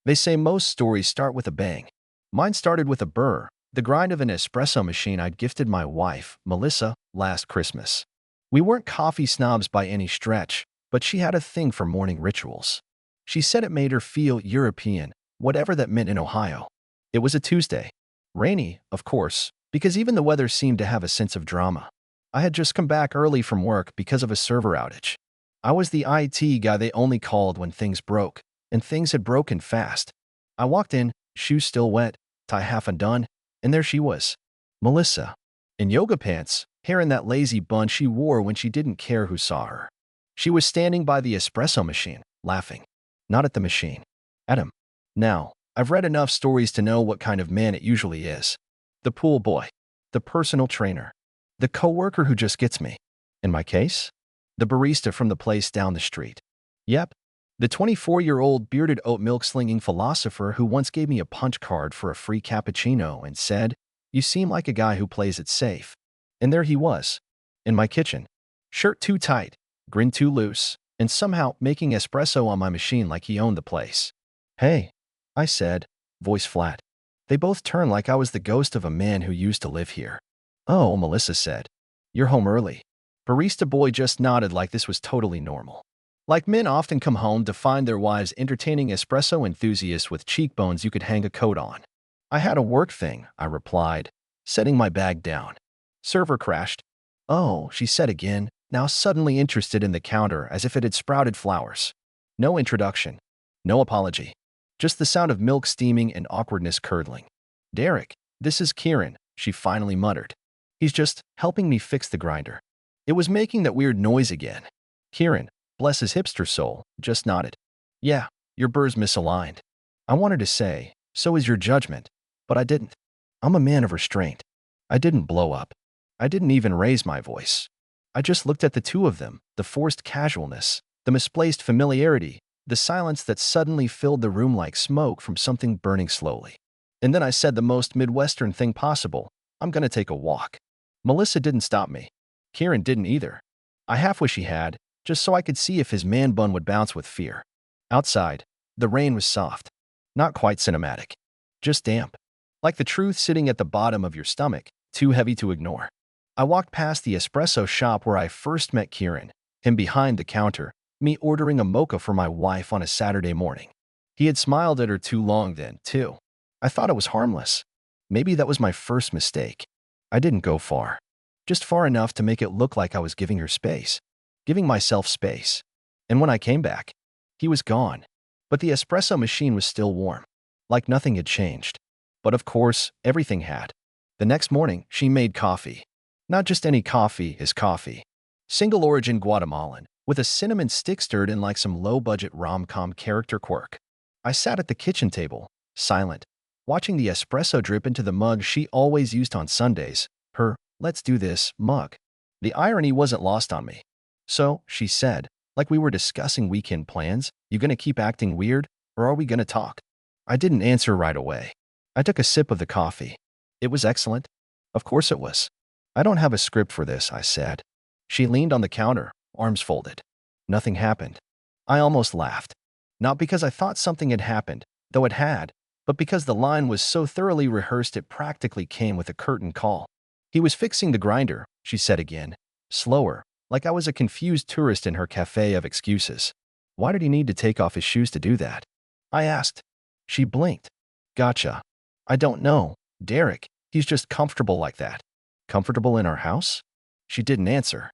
They say most stories start with a bang. Mine started with a burr, the grind of an espresso machine I'd gifted my wife, Melissa, last Christmas. We weren't coffee snobs by any stretch, but she had a thing for morning rituals. She said it made her feel European, whatever that meant in Ohio. It was a Tuesday. Rainy, of course, because even the weather seemed to have a sense of drama. I had just come back early from work because of a server outage. I was the IT guy they only called when things broke, and things had broken fast. I walked in, shoes still wet, tie half undone, and there she was. Melissa. In yoga pants, hair in that lazy bun she wore when she didn't care who saw her. She was standing by the espresso machine, laughing. Not at the machine. At him. Now, I've read enough stories to know what kind of man it usually is. The pool boy. The personal trainer. The coworker who just gets me. In my case? The barista from the place down the street. Yep. The 24-year-old bearded oat milk-slinging philosopher who once gave me a punch card for a free cappuccino and said, "You seem like a guy who plays it safe." And there he was. In my kitchen. Shirt too tight, grin too loose, and somehow making espresso on my machine like he owned the place. "Hey," I said, voice flat. They both turned like I was the ghost of a man who used to live here. "Oh," Melissa said. "You're home early." Barista boy just nodded like this was totally normal. Like men often come home to find their wives entertaining espresso enthusiasts with cheekbones you could hang a coat on. "I had a work thing," I replied, setting my bag down. Server crashed. "Oh," she said again, now suddenly interested in the counter as if it had sprouted flowers. No introduction. No apology. Just the sound of milk steaming and awkwardness curdling. "Derek, this is Kieran," she finally muttered. "He's just helping me fix the grinder." It was making that weird noise again. Kieran, bless his hipster soul, just nodded. "Yeah, your burr's misaligned." I wanted to say, "So is your judgment," but I didn't. I'm a man of restraint. I didn't blow up. I didn't even raise my voice. I just looked at the two of them, the forced casualness, the misplaced familiarity, the silence that suddenly filled the room like smoke from something burning slowly. And then I said the most Midwestern thing possible, "I'm gonna take a walk." Melissa didn't stop me. Kieran didn't either. I half wish he had, just so I could see if his man bun would bounce with fear. Outside, the rain was soft. Not quite cinematic. Just damp. Like the truth sitting at the bottom of your stomach, too heavy to ignore. I walked past the espresso shop where I first met Kieran, him behind the counter, me ordering a mocha for my wife on a Saturday morning. He had smiled at her too long then, too. I thought it was harmless. Maybe that was my first mistake. I didn't go far. Just far enough to make it look like I was giving her space. Giving myself space. And when I came back, he was gone. But the espresso machine was still warm. Like nothing had changed. But of course, everything had. The next morning, she made coffee. Not just any coffee, his coffee. Single origin Guatemalan, with a cinnamon stick stirred in like some low-budget rom-com character quirk. I sat at the kitchen table, silent, watching the espresso drip into the mug she always used on Sundays, her "let's do this" mug. The irony wasn't lost on me. "So," she said, like we were discussing weekend plans, "you gonna keep acting weird, or are we gonna talk?" I didn't answer right away. I took a sip of the coffee. It was excellent. Of course it was. "I don't have a script for this," I said. She leaned on the counter, arms folded. Nothing happened. I almost laughed. Not because I thought something had happened, though it had, but because the line was so thoroughly rehearsed it practically came with a curtain call. "He was fixing the grinder," she said again, slower, like I was a confused tourist in her cafe of excuses. "Why did he need to take off his shoes to do that?" I asked. She blinked. "Gotcha. I don't know, Derek. He's just comfortable like that." "Comfortable in our house?" She didn't answer.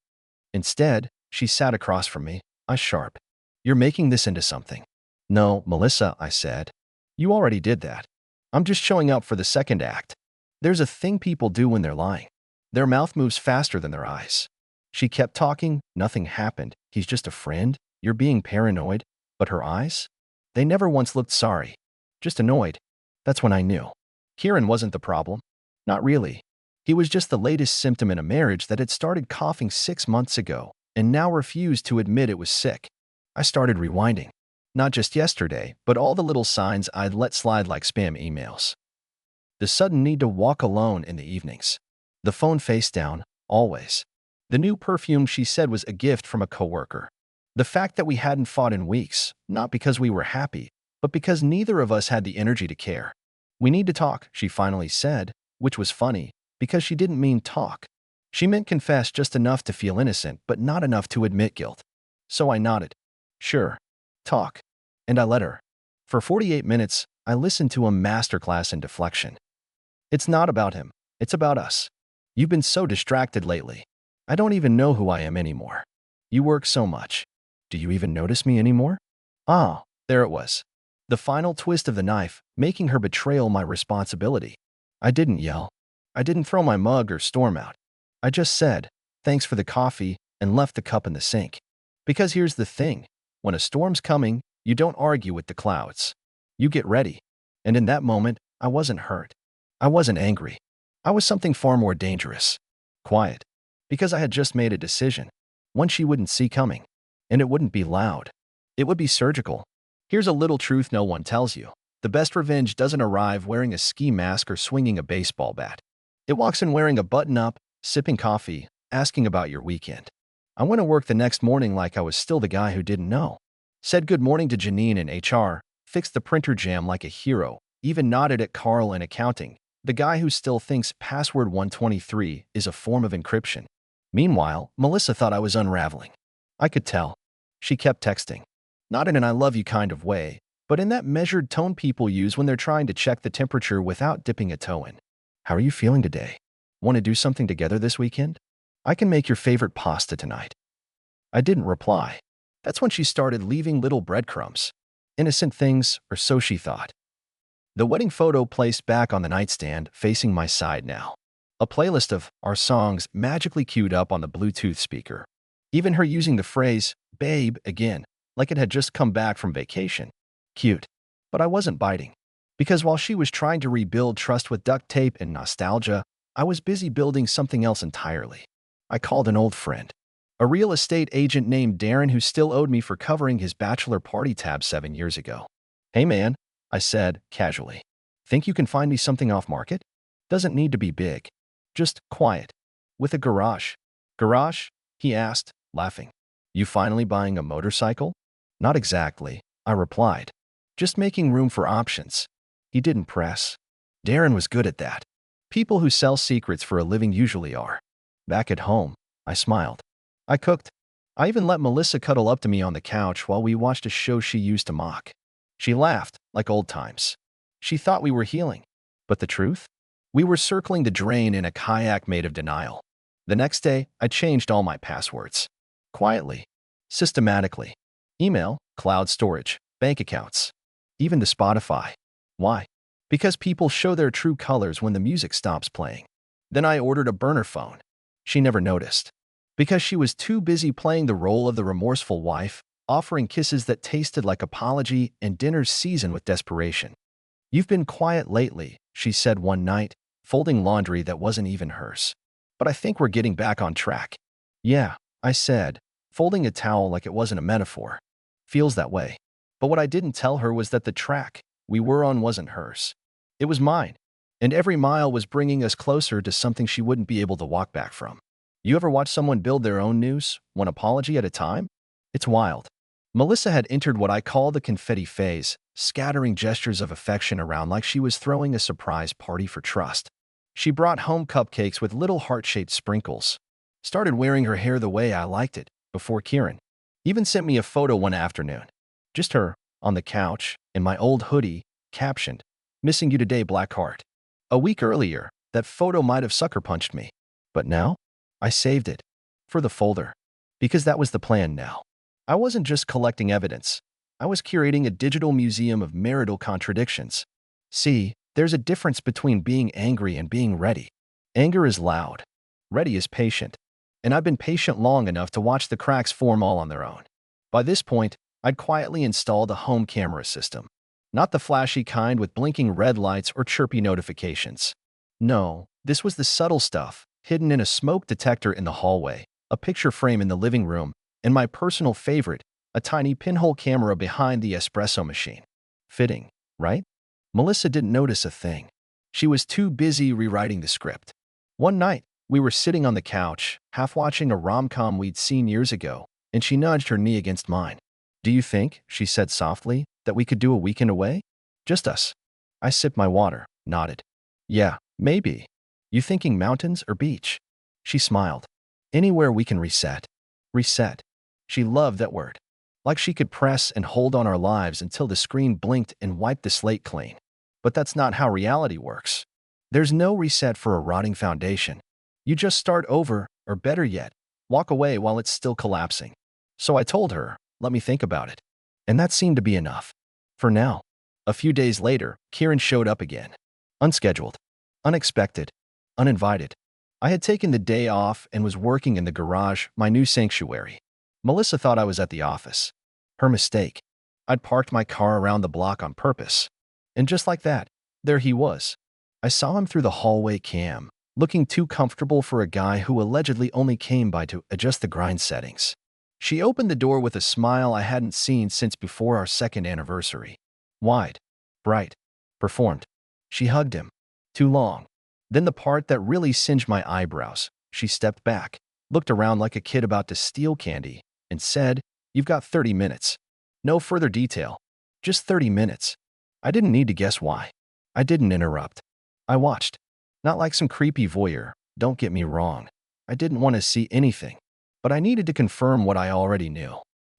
Instead, she sat across from me, eyes sharp. "You're making this into something." "No, Melissa," I said. "You already did that. I'm just showing up for the second act." There's a thing people do when they're lying. Their mouth moves faster than their eyes. She kept talking, nothing happened. "He's just a friend. You're being paranoid." But her eyes? They never once looked sorry. Just annoyed. That's when I knew. Kieran wasn't the problem. Not really. He was just the latest symptom in a marriage that had started coughing 6 months ago and now refused to admit it was sick. I started rewinding. Not just yesterday, but all the little signs I'd let slide like spam emails. The sudden need to walk alone in the evenings. The phone face down, always. The new perfume she said was a gift from a coworker. The fact that we hadn't fought in weeks, not because we were happy, but because neither of us had the energy to care. We need to talk, she finally said, which was funny, because she didn't mean talk. She meant confess just enough to feel innocent, but not enough to admit guilt. So I nodded. Sure. Talk. And I let her. For 48 minutes, I listened to a masterclass in deflection. It's not about him. It's about us. You've been so distracted lately. I don't even know who I am anymore. You work so much. Do you even notice me anymore? Ah, there it was. The final twist of the knife, making her betrayal my responsibility. I didn't yell. I didn't throw my mug or storm out. I just said, thanks for the coffee, and left the cup in the sink. Because here's the thing. When a storm's coming, you don't argue with the clouds. You get ready. And in that moment, I wasn't hurt. I wasn't angry. I was something far more dangerous. Quiet. Because I had just made a decision. One she wouldn't see coming. And it wouldn't be loud. It would be surgical. Here's a little truth no one tells you. The best revenge doesn't arrive wearing a ski mask or swinging a baseball bat. It walks in wearing a button-up, sipping coffee, asking about your weekend. I went to work the next morning like I was still the guy who didn't know. Said good morning to Janine in HR, fixed the printer jam like a hero, even nodded at Carl in accounting, the guy who still thinks password 123 is a form of encryption. Meanwhile, Melissa thought I was unraveling. I could tell. She kept texting. Not in an I love you kind of way, but in that measured tone people use when they're trying to check the temperature without dipping a toe in. How are you feeling today? Want to do something together this weekend? I can make your favorite pasta tonight. I didn't reply. That's when she started leaving little breadcrumbs. Innocent things, or so she thought. The wedding photo placed back on the nightstand, facing my side now. A playlist of our songs magically queued up on the Bluetooth speaker. Even her using the phrase, babe, again, like it had just come back from vacation. Cute. But I wasn't biting. Because while she was trying to rebuild trust with duct tape and nostalgia, I was busy building something else entirely. I called an old friend. A real estate agent named Darren who still owed me for covering his bachelor party tab 7 years ago. Hey man, I said, casually. Think you can find me something off market? Doesn't need to be big. Just quiet. With a garage. Garage? He asked, laughing. You finally buying a motorcycle? Not exactly, I replied. Just making room for options. He didn't press. Darren was good at that. People who sell secrets for a living usually are. Back at home, I smiled. I cooked. I even let Melissa cuddle up to me on the couch while we watched a show she used to mock. She laughed, like old times. She thought we were healing. But the truth? We were circling the drain in a kayak made of denial. The next day, I changed all my passwords. Quietly. Systematically. Email, cloud storage, bank accounts. Even to Spotify. Why? Because people show their true colors when the music stops playing. Then I ordered a burner phone. She never noticed. Because she was too busy playing the role of the remorseful wife, offering kisses that tasted like apology and dinners seasoned with desperation. You've been quiet lately, she said one night, folding laundry that wasn't even hers. But I think we're getting back on track. Yeah, I said, folding a towel like it wasn't a metaphor. Feels that way. But what I didn't tell her was that the track we were on wasn't hers. It was mine. And every mile was bringing us closer to something she wouldn't be able to walk back from. You ever watch someone build their own news, one apology at a time? It's wild. Melissa had entered what I call the confetti phase, scattering gestures of affection around like she was throwing a surprise party for trust. She brought home cupcakes with little heart-shaped sprinkles. Started wearing her hair the way I liked it, before Kieran. Even sent me a photo one afternoon. Just her, on the couch, in my old hoodie, captioned, "Missing you today, Blackheart." A week earlier, that photo might have sucker punched me. But now? I saved it. For the folder. Because that was the plan now. I wasn't just collecting evidence. I was curating a digital museum of marital contradictions. See, there's a difference between being angry and being ready. Anger is loud. Ready is patient. And I've been patient long enough to watch the cracks form all on their own. By this point, I'd quietly installed a home camera system. Not the flashy kind with blinking red lights or chirpy notifications. No, this was the subtle stuff, hidden in a smoke detector in the hallway, a picture frame in the living room, and my personal favorite, a tiny pinhole camera behind the espresso machine. Fitting, right? Melissa didn't notice a thing. She was too busy rewriting the script. One night, we were sitting on the couch, half watching a rom-com we'd seen years ago, and she nudged her knee against mine. Do you think, she said softly, that we could do a weekend away? Just us. I sipped my water, nodded. Yeah, maybe. You thinking mountains or beach? She smiled. Anywhere we can reset. Reset. She loved that word. Like she could press and hold on our lives until the screen blinked and wiped the slate clean. But that's not how reality works. There's no reset for a rotting foundation. You just start over, or better yet, walk away while it's still collapsing. So I told her, let me think about it. And that seemed to be enough. For now. A few days later, Kieran showed up again. Unscheduled. Unexpected. Uninvited. I had taken the day off and was working in the garage, my new sanctuary. Melissa thought I was at the office. Her mistake. I'd parked my car around the block on purpose. And just like that, there he was. I saw him through the hallway cam, looking too comfortable for a guy who allegedly only came by to adjust the grind settings. She opened the door with a smile I hadn't seen since before our second anniversary. Wide. Bright. Performed. She hugged him. Too long. Then the part that really singed my eyebrows. She stepped back, looked around like a kid about to steal candy, and said, "You've got 30 minutes. No further detail. Just 30 minutes. I didn't need to guess why. I didn't interrupt. I watched. Not like some creepy voyeur, don't get me wrong. I didn't want to see anything. But I needed to confirm what I already knew.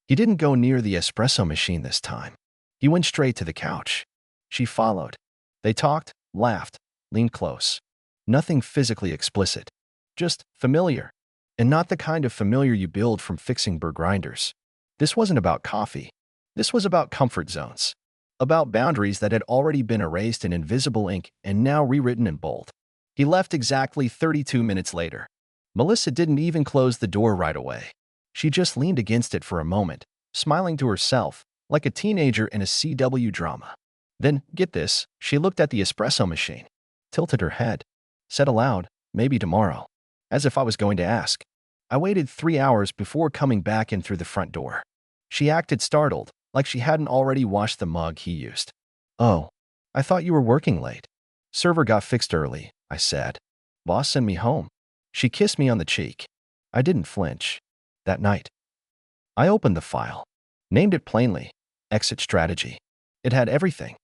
He didn't go near the espresso machine this time. He went straight to the couch. She followed. They talked, laughed, leaned close. Nothing physically explicit. Just familiar. And not the kind of familiar you build from fixing burr grinders. This wasn't about coffee. This was about comfort zones. About boundaries that had already been erased in invisible ink and now rewritten in bold. He left exactly 32 minutes later. Melissa didn't even close the door right away. She just leaned against it for a moment, smiling to herself, like a teenager in a CW drama. Then, get this, she looked at the espresso machine, tilted her head, said aloud, "Maybe tomorrow," as if I was going to ask. I waited 3 hours before coming back in through the front door. She acted startled, like she hadn't already washed the mug he used. "Oh, I thought you were working late." "Server got fixed early," I said. "Boss sent me home." She kissed me on the cheek. I didn't flinch. That night. I opened the file. Named it plainly, Exit Strategy. It had everything.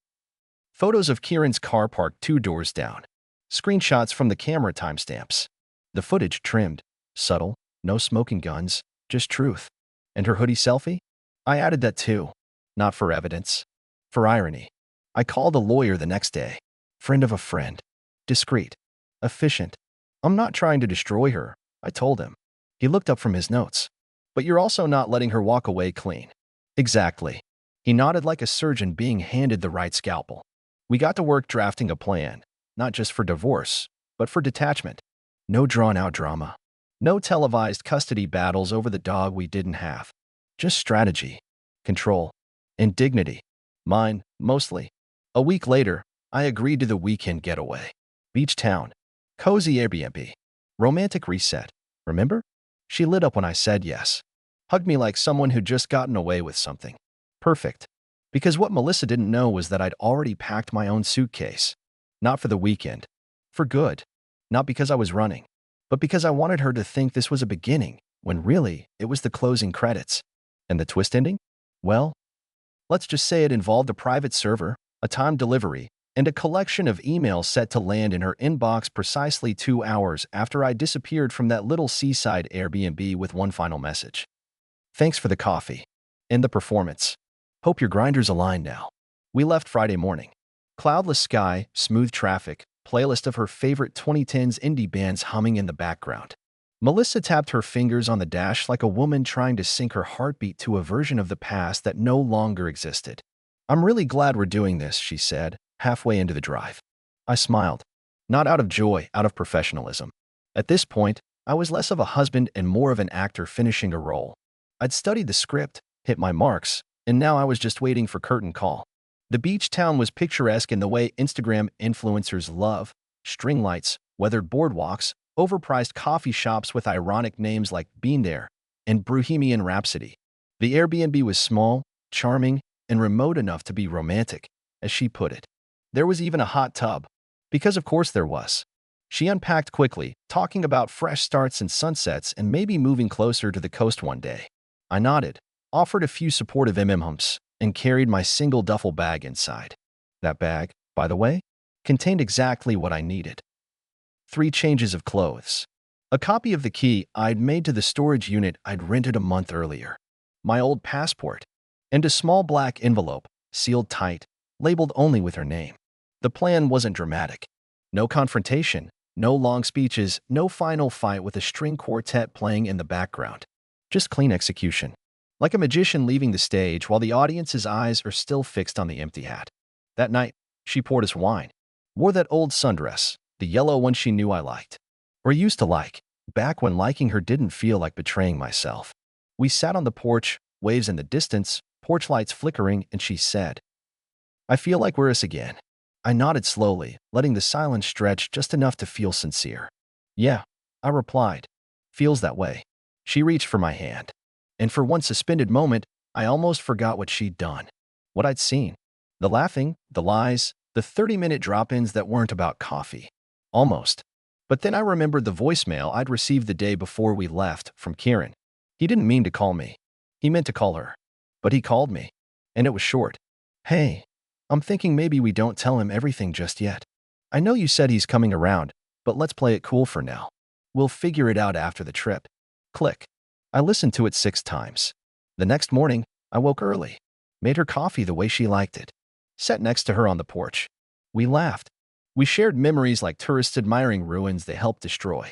Photos of Kieran's car parked 2 doors down. Screenshots from the camera timestamps. The footage trimmed, subtle, no smoking guns, just truth. And her hoodie selfie? I added that too. Not for evidence. For irony. I called a lawyer the next day. Friend of a friend. Discreet. Efficient. "I'm not trying to destroy her," I told him. He looked up from his notes. "But you're also not letting her walk away clean." "Exactly." He nodded like a surgeon being handed the right scalpel. We got to work drafting a plan, not just for divorce, but for detachment. No drawn-out drama. No televised custody battles over the dog we didn't have. Just strategy, control, and dignity. Mine, mostly. A week later, I agreed to the weekend getaway. Beach town. Cozy Airbnb. Romantic reset. Remember? She lit up when I said yes. Hugged me like someone who'd just gotten away with something. Perfect. Because what Melissa didn't know was that I'd already packed my own suitcase. Not for the weekend. For good. Not because I was running. But because I wanted her to think this was a beginning, when really, it was the closing credits. And the twist ending? Well, let's just say it involved a private server, a timed delivery, and a collection of emails set to land in her inbox precisely 2 hours after I disappeared from that little seaside Airbnb with one final message. "Thanks for the coffee. And the performance. Hope your grinders align now." We left Friday morning. Cloudless sky, smooth traffic, playlist of her favorite 2010s indie bands humming in the background. Melissa tapped her fingers on the dash like a woman trying to sync her heartbeat to a version of the past that no longer existed. "I'm really glad we're doing this," she said, halfway into the drive. I smiled. Not out of joy, out of professionalism. At this point, I was less of a husband and more of an actor finishing a role. I'd studied the script, hit my marks, and now I was just waiting for curtain call. The beach town was picturesque in the way Instagram influencers love: string lights, weathered boardwalks, overpriced coffee shops with ironic names like Bean There and Bohemian Rhapsody. The Airbnb was small, charming, and remote enough to be romantic, as she put it. There was even a hot tub. Because of course there was. She unpacked quickly, talking about fresh starts and sunsets and maybe moving closer to the coast one day. I nodded. offered a few supportive humps, and carried my single duffel bag inside. That bag, by the way, contained exactly what I needed. 3 changes of clothes. A copy of the key I'd made to the storage unit I'd rented a month earlier. My old passport. And a small black envelope, sealed tight, labeled only with her name. The plan wasn't dramatic. No confrontation, no long speeches, no final fight with a string quartet playing in the background. Just clean execution. Like a magician leaving the stage while the audience's eyes are still fixed on the empty hat. That night, she poured us wine. Wore that old sundress, the yellow one she knew I liked. Or used to like, back when liking her didn't feel like betraying myself. We sat on the porch, waves in the distance, porch lights flickering, and she said, "I feel like we're us again." I nodded slowly, letting the silence stretch just enough to feel sincere. "Yeah," I replied. "Feels that way." She reached for my hand. And for one suspended moment, I almost forgot what she'd done. What I'd seen. The laughing, the lies, the 30-minute drop-ins that weren't about coffee. Almost. But then I remembered the voicemail I'd received the day before we left from Kieran. He didn't mean to call me. He meant to call her. But he called me. And it was short. "Hey, I'm thinking maybe we don't tell him everything just yet. I know you said he's coming around, but let's play it cool for now. We'll figure it out after the trip." Click. I listened to it 6 times. The next morning, I woke early. Made her coffee the way she liked it. Sat next to her on the porch. We laughed. We shared memories like tourists admiring ruins they helped destroy.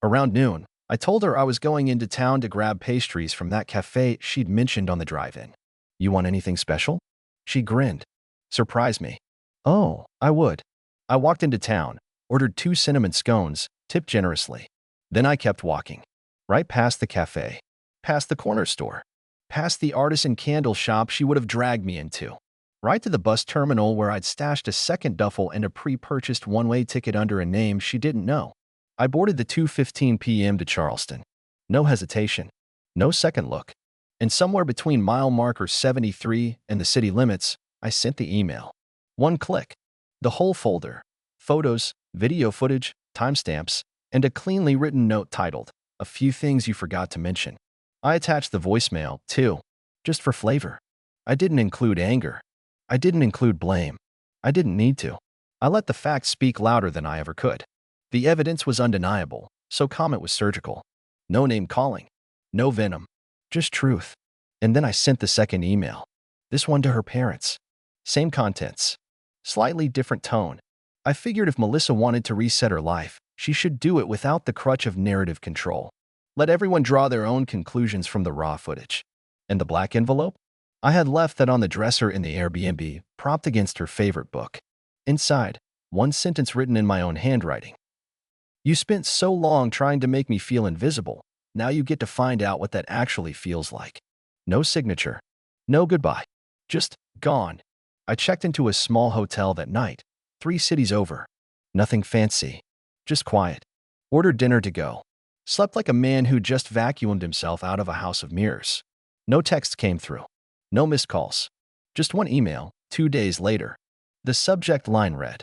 Around noon, I told her I was going into town to grab pastries from that cafe she'd mentioned on the drive-in. "You want anything special?" She grinned. "Surprise me." "Oh, I would." I walked into town, ordered 2 cinnamon scones, tipped generously. Then I kept walking. Right past the cafe. Past the corner store. Past the artisan candle shop she would have dragged me into. Right to the bus terminal where I'd stashed a second duffel and a pre-purchased one-way ticket under a name she didn't know. I boarded the 2:15 p.m. to Charleston. No hesitation. No second look. And somewhere between mile marker 73 and the city limits, I sent the email. 1 click. The whole folder. Photos, video footage, timestamps, and a cleanly written note titled, "A few things you forgot to mention." I attached the voicemail, too, just for flavor. I didn't include anger. I didn't include blame. I didn't need to. I let the facts speak louder than I ever could. The evidence was undeniable, so comment was surgical. No name calling. No venom. Just truth. And then I sent the second email. This one to her parents. Same contents. Slightly different tone. I figured if Melissa wanted to reset her life, she should do it without the crutch of narrative control. Let everyone draw their own conclusions from the raw footage. And the black envelope? I had left that on the dresser in the Airbnb, propped against her favorite book. Inside, 1 sentence written in my own handwriting. "You spent so long trying to make me feel invisible. Now you get to find out what that actually feels like." No signature. No goodbye. Just gone. I checked into a small hotel that night, 3 cities over. Nothing fancy. Just quiet. Ordered dinner to go. Slept like a man who just vacuumed himself out of a house of mirrors. No text came through. No missed calls. Just 1 email, 2 days later. The subject line read,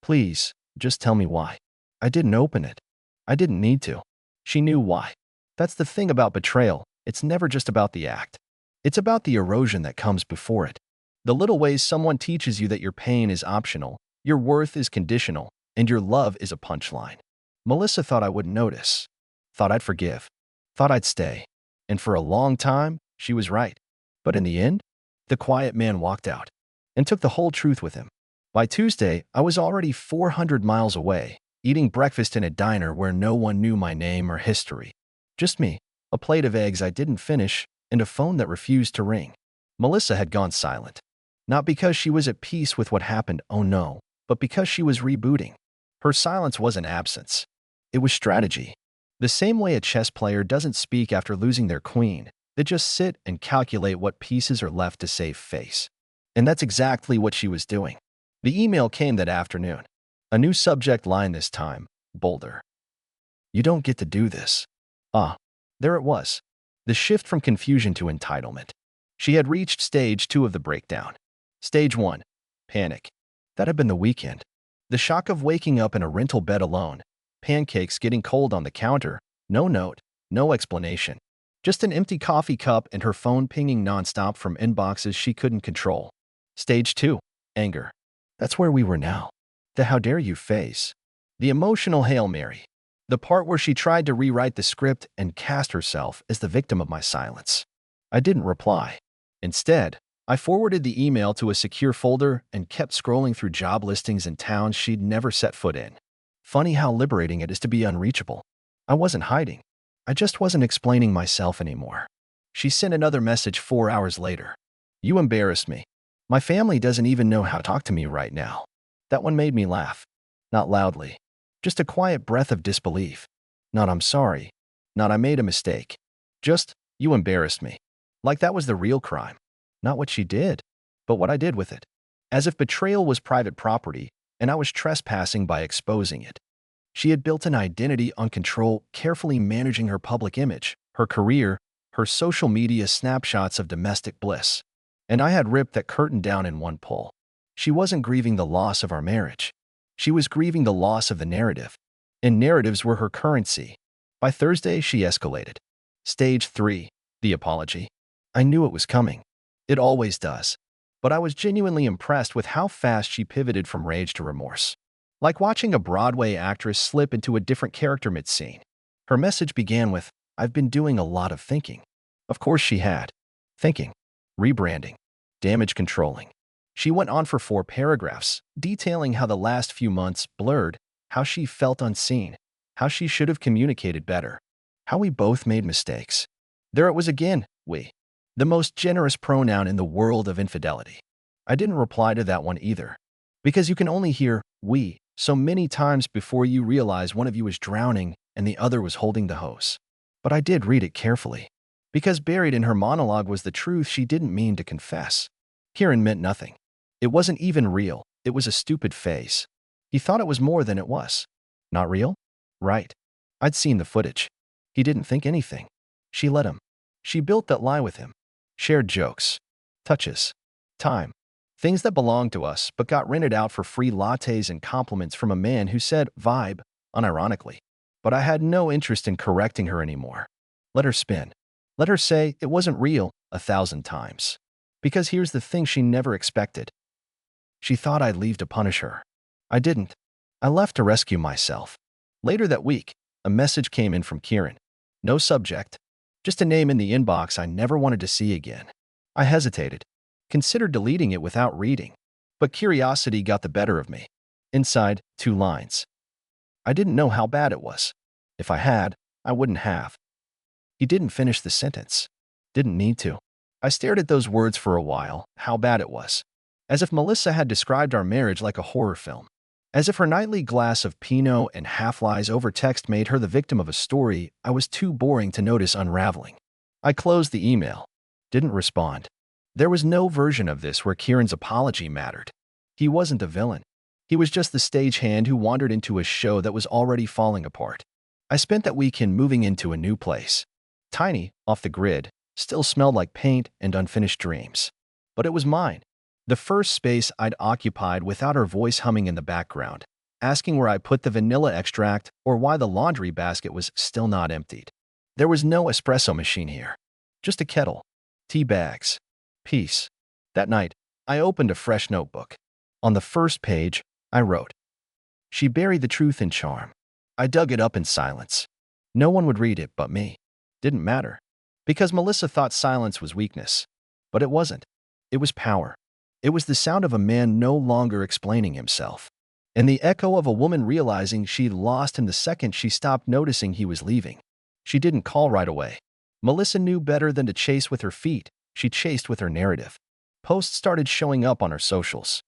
"Please, just tell me why." I didn't open it. I didn't need to. She knew why. That's the thing about betrayal. It's never just about the act. It's about the erosion that comes before it. The little ways someone teaches you that your pain is optional, your worth is conditional, and your love is a punchline. Melissa thought I wouldn't notice. Thought I'd forgive. Thought I'd stay. And for a long time, she was right. But in the end, the quiet man walked out and took the whole truth with him. By Tuesday, I was already 400 miles away, eating breakfast in a diner where no one knew my name or history. Just me, a plate of eggs I didn't finish, and a phone that refused to ring. Melissa had gone silent. Not because she was at peace with what happened, oh no, but because she was rebooting. Her silence wasn't absence. It was strategy. The same way a chess player doesn't speak after losing their queen, they just sit and calculate what pieces are left to save face. And that's exactly what she was doing. The email came that afternoon. A new subject line this time, bolder. "You don't get to do this." There it was. The shift from confusion to entitlement. She had reached stage 2 of the breakdown. Stage 1, panic. That had been the weekend. The shock of waking up in a rental bed alone, pancakes getting cold on the counter, no note, no explanation. Just an empty coffee cup and her phone pinging nonstop from inboxes she couldn't control. Stage 2. Anger. That's where we were now. The how dare you phase. The emotional Hail Mary. The part where she tried to rewrite the script and cast herself as the victim of my silence. I didn't reply. Instead, I forwarded the email to a secure folder and kept scrolling through job listings in towns she'd never set foot in. Funny how liberating it is to be unreachable. I wasn't hiding. I just wasn't explaining myself anymore. She sent another message 4 hours later. You embarrassed me. My family doesn't even know how to talk to me right now. That one made me laugh. Not loudly. Just a quiet breath of disbelief. Not I'm sorry. Not I made a mistake. Just, you embarrassed me. Like that was the real crime. Not what she did, but what I did with it. As if betrayal was private property, and I was trespassing by exposing it. She had built an identity on control, carefully managing her public image, her career, her social media snapshots of domestic bliss. And I had ripped that curtain down in one pull. She wasn't grieving the loss of our marriage. She was grieving the loss of the narrative. And narratives were her currency. By Thursday, she escalated. Stage 3. The apology. I knew it was coming. It always does. But I was genuinely impressed with how fast she pivoted from rage to remorse. Like watching a Broadway actress slip into a different character mid-scene. Her message began with, I've been doing a lot of thinking. Of course she had. Thinking. Rebranding. Damage controlling. She went on for 4 paragraphs, detailing how the last few months blurred, how she felt unseen, how she should have communicated better, how we both made mistakes. There it was again, we. The most generous pronoun in the world of infidelity. I didn't reply to that one either. Because you can only hear we so many times before you realize one of you is drowning and the other was holding the hose. But I did read it carefully. Because buried in her monologue was the truth she didn't mean to confess. Kieran meant nothing. It wasn't even real. It was a stupid phase. He thought it was more than it was. Not real? Right. I'd seen the footage. He didn't think anything. She let him. She built that lie with him. Shared jokes. Touches. Time. Things that belonged to us but got rented out for free lattes and compliments from a man who said vibe, unironically. But I had no interest in correcting her anymore. Let her spin. Let her say it wasn't real 1,000 times. Because here's the thing she never expected. She thought I'd leave to punish her. I didn't. I left to rescue myself. Later that week, a message came in from Kieran. No subject. Just a name in the inbox I never wanted to see again. I hesitated. Considered deleting it without reading. But curiosity got the better of me. Inside, 2 lines. I didn't know how bad it was. If I had, I wouldn't have. He didn't finish the sentence. Didn't need to. I stared at those words for a while, how bad it was. As if Melissa had described our marriage like a horror film. As if her nightly glass of Pinot and half-lies over text made her the victim of a story I was too boring to notice unraveling. I closed the email. Didn't respond. There was no version of this where Kieran's apology mattered. He wasn't the villain. He was just the stagehand who wandered into a show that was already falling apart. I spent that weekend moving into a new place. Tiny, off the grid, still smelled like paint and unfinished dreams. But it was mine. The first space I'd occupied without her voice humming in the background, asking where I put the vanilla extract or why the laundry basket was still not emptied. There was no espresso machine here. Just a kettle. Tea bags. Peace. That night, I opened a fresh notebook. On the first page, I wrote, She buried the truth in charm. I dug it up in silence. No one would read it but me. Didn't matter. Because Melissa thought silence was weakness. But it wasn't. It was power. It was the sound of a man no longer explaining himself. And the echo of a woman realizing she'd lost him the second she stopped noticing he was leaving. She didn't call right away. Melissa knew better than to chase with her feet. She chased with her narrative. Posts started showing up on her socials.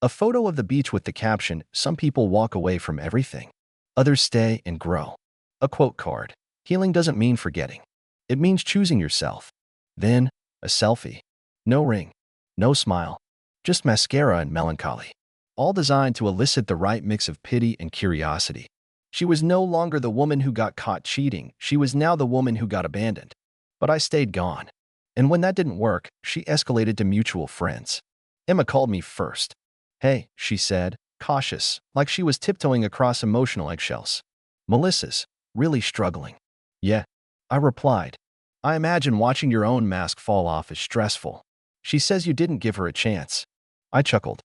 A photo of the beach with the caption, Some people walk away from everything. Others stay and grow. A quote card. Healing doesn't mean forgetting. It means choosing yourself. Then, a selfie. No ring. No smile. Just mascara and melancholy. All designed to elicit the right mix of pity and curiosity. She was no longer the woman who got caught cheating. She was now the woman who got abandoned. But I stayed gone. And when that didn't work, she escalated to mutual friends. Emma called me first. Hey, she said, cautious, like she was tiptoeing across emotional eggshells. Melissa's really struggling. Yeah, I replied. I imagine watching your own mask fall off is stressful. She says you didn't give her a chance. I chuckled.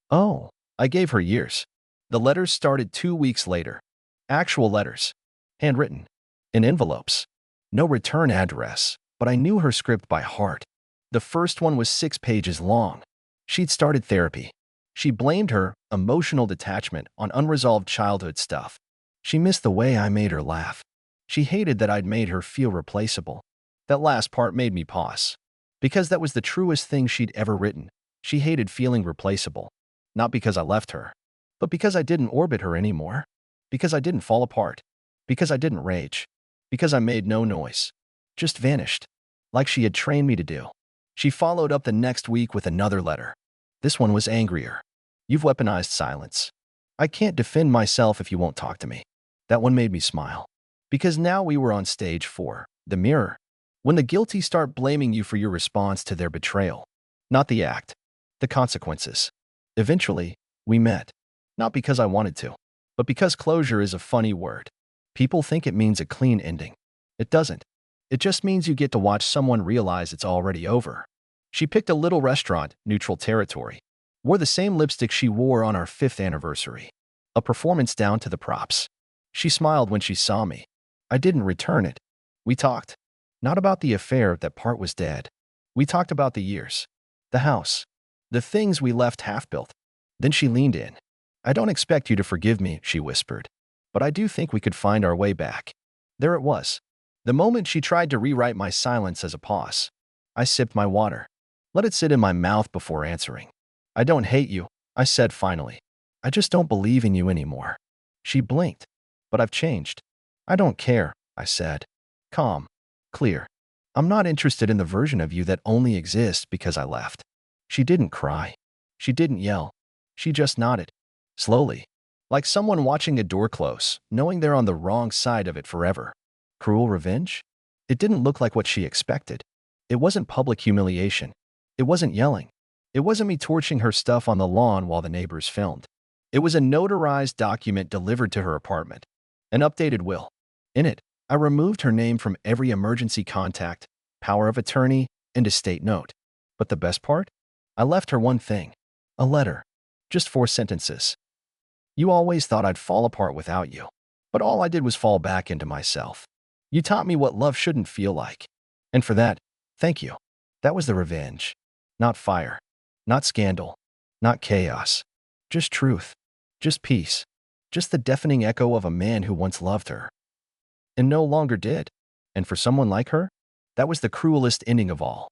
Oh, I gave her years. The letters started 2 weeks later. Actual letters. Handwritten. In envelopes. No return address, but I knew her script by heart. The first one was 6 pages long. She'd started therapy. She blamed her emotional detachment on unresolved childhood stuff. She missed the way I made her laugh. She hated that I'd made her feel replaceable. That last part made me pause. Because that was the truest thing she'd ever written. She hated feeling replaceable. Not because I left her, but because I didn't orbit her anymore. Because I didn't fall apart. Because I didn't rage. Because I made no noise. Just vanished. Like she had trained me to do. She followed up the next week with another letter. This one was angrier. You've weaponized silence. I can't defend myself if you won't talk to me. That one made me smile. Because now we were on stage 4, the mirror. When the guilty start blaming you for your response to their betrayal. Not the act. The consequences. Eventually, we met. Not because I wanted to, but because closure is a funny word. People think it means a clean ending. It doesn't. It just means you get to watch someone realize it's already over. She picked a little restaurant, neutral territory. Wore the same lipstick she wore on our 5th anniversary. A performance down to the props. She smiled when she saw me. I didn't return it. We talked. Not about the affair, that part was dead. We talked about the years. The house. The things we left half-built. Then she leaned in. I don't expect you to forgive me, she whispered. But I do think we could find our way back. There it was. The moment she tried to rewrite my silence as a pause. I sipped my water. Let it sit in my mouth before answering. I don't hate you, I said finally. I just don't believe in you anymore. She blinked. But I've changed. I don't care, I said. Calm. Clear. I'm not interested in the version of you that only exists because I left. She didn't cry. She didn't yell. She just nodded. Slowly. Like someone watching a door close, knowing they're on the wrong side of it forever. Cruel revenge? It didn't look like what she expected. It wasn't public humiliation. It wasn't yelling. It wasn't me torching her stuff on the lawn while the neighbors filmed. It was a notarized document delivered to her apartment. An updated will. In it, I removed her name from every emergency contact, power of attorney, and estate note. But the best part? I left her one thing. A letter. Just 4 sentences. You always thought I'd fall apart without you. But all I did was fall back into myself. You taught me what love shouldn't feel like. And for that, thank you. That was the revenge. Not fire. Not scandal. Not chaos. Just truth. Just peace. Just the deafening echo of a man who once loved her. And no longer did. And for someone like her, that was the cruelest ending of all.